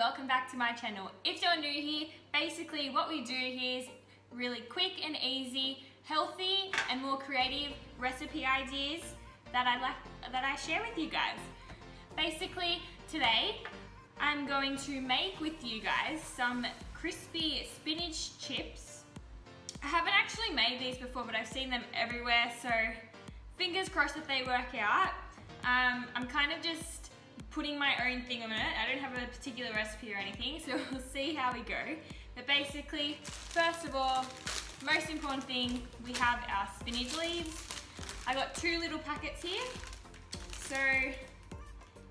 welcome back to my channel. If you're new here, basically what we do here is really quick and easy, healthy and more creative recipe ideas that I share with you guys. Basically today I'm going to make with you guys some crispy spinach chips. I haven't actually made these before, but I've seen them everywhere, so fingers crossed that they work out. I'm kind of just putting my own thing on it. I don't have a particular recipe or anything, so we'll see how we go. But basically, first of all, most important thing, we have our spinach leaves. I got 2 little packets here. So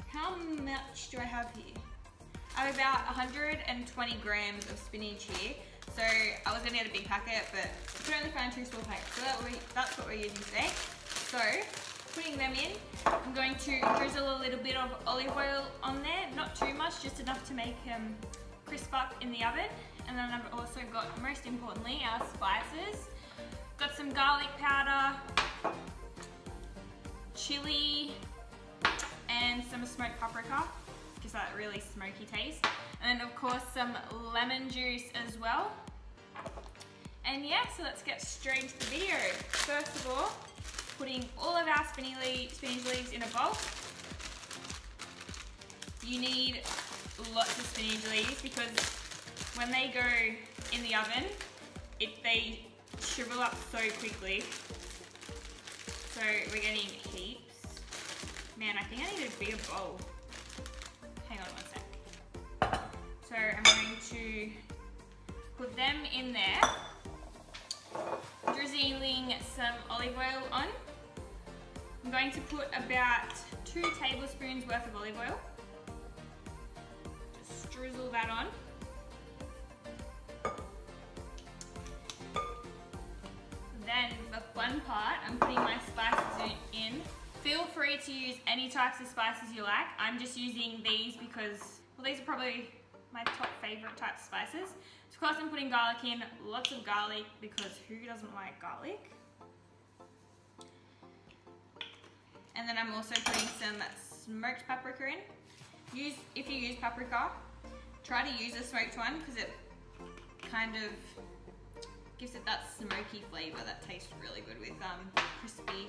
how much do I have here? I have about 120 grams of spinach here. So I was gonna get a big packet, but I could only find 2 small packets. So that's what we're using today. So putting them in, I'm going to drizzle a little bit of olive oil on there, not too much, just enough to make them crisp up in the oven. And then I've also got, most importantly, our spices. Got some garlic powder, chilli, and some smoked paprika, gives that really smoky taste. And then of course some lemon juice as well. And yeah, so let's get straight into the video. First of all, putting all of our spinach leaves in a bowl. You need lots of spinach leaves because when they go in the oven, they shrivel up so quickly. So we're getting heaps. Man, I think I need a bigger bowl. Hang on one sec. So I'm going to put them in there, drizzling some olive oil on. I'm going to put about 2 tablespoons worth of olive oil. Just drizzle that on. Then the fun part, I'm putting my spices in. Feel free to use any types of spices you like. I'm just using these because, well, these are probably my top favorite types of spices. So of course I'm putting garlic in, lots of garlic because who doesn't like garlic? And then I'm also putting some smoked paprika in. If you use paprika, try to use a smoked one because it kind of gives it that smoky flavor that tastes really good with crispy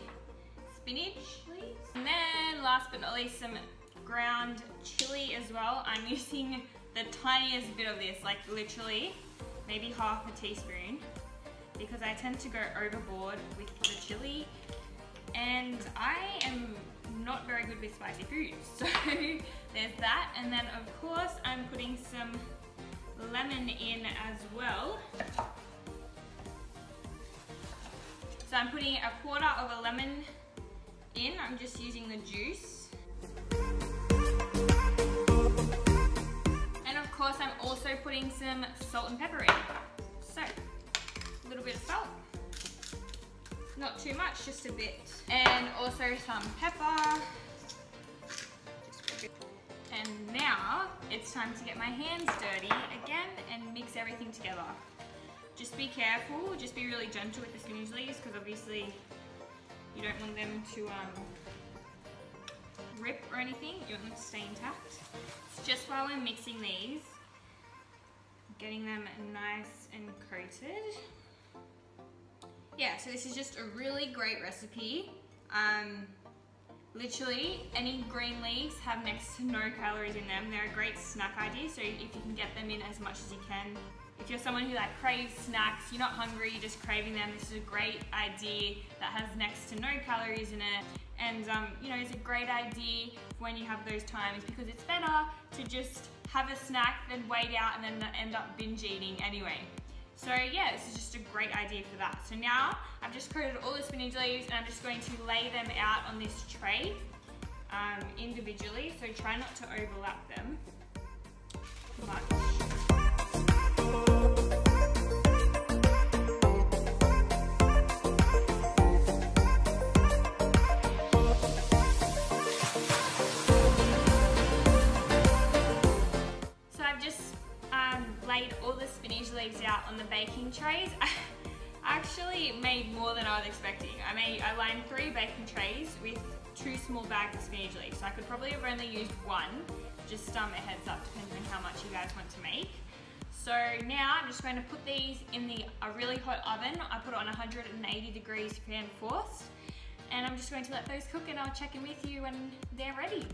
spinach leaves. And then last but not least, some ground chili as well. I'm using the tiniest bit of this, like literally maybe half a teaspoon, because I tend to go overboard with the chili. And I am not very good with spicy food, so there's that. And then of course I'm putting some lemon in as well. So I'm putting 1/4 of a lemon in, I'm just using the juice. And of course I'm also putting some salt and pepper in. So, a little bit of salt. Not too much, just a bit. And also some pepper. And now it's time to get my hands dirty again and mix everything together. Just be careful, just be really gentle with the spinach leaves because obviously you don't want them to rip or anything, you want them to stay intact. So just while I'm mixing these, getting them nice and coated. Yeah, so this is just a really great recipe. Literally, any green leaves have next to no calories in them. They're a great snack idea, so if you can get them in as much as you can. If you're someone who craves snacks, you're not hungry, you're just craving them, this is a great idea that has next to no calories in it. And you know, it's a great idea when you have those times because it's better to just have a snack than wait out and then end up binge eating anyway. So yeah, this is just a great idea for that. So now I've just coated all the spinach leaves and I'm just going to lay them out on this tray individually. So try not to overlap them much. Laid all the spinach leaves out on the baking trays. I actually made more than I was expecting. I lined 3 baking trays with 2 small bags of spinach leaves. So I could probably have only used 1, just a heads up depending on how much you guys want to make. So now I'm just going to put these in a really hot oven. I put it on 180 degrees fan forced. And I'm just going to let those cook and I'll check in with you when they're ready.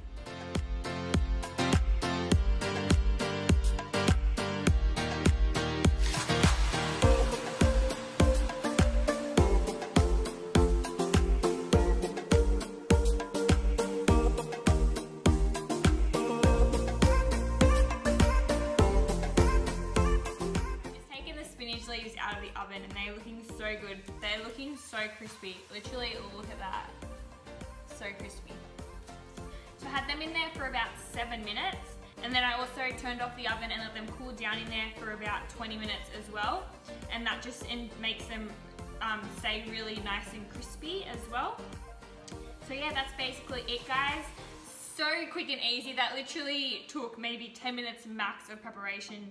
Leaves out of the oven and they're looking so good. They're looking so crispy. Literally, look at that. So crispy. So I had them in there for about 7 minutes, and then I also turned off the oven and let them cool down in there for about 20 minutes as well. And that just makes them stay really nice and crispy as well. So yeah, that's basically it, guys. So quick and easy. That literally took maybe 10 minutes max of preparation.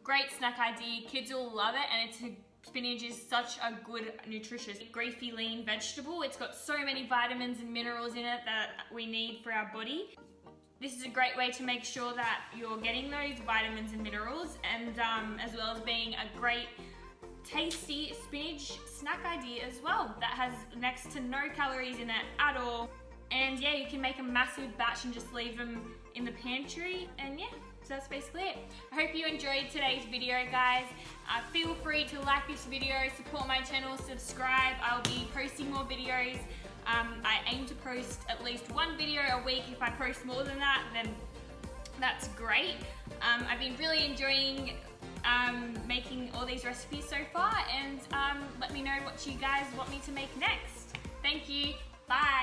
Great snack idea, kids will love it, and spinach is such a good, nutritious, leafy, lean vegetable. It's got so many vitamins and minerals in it that we need for our body. This is a great way to make sure that you're getting those vitamins and minerals, and as well as being a great, tasty spinach snack idea as well that has next to no calories in it at all. And yeah, you can make a massive batch and just leave them in the pantry, and yeah. So that's basically it. I hope you enjoyed today's video, guys. Feel free to like this video, support my channel, subscribe. I'll be posting more videos. I aim to post at least 1 video a week. If I post more than that, then that's great. I've been really enjoying making all these recipes so far, and let me know what you guys want me to make next. Thank you. Bye.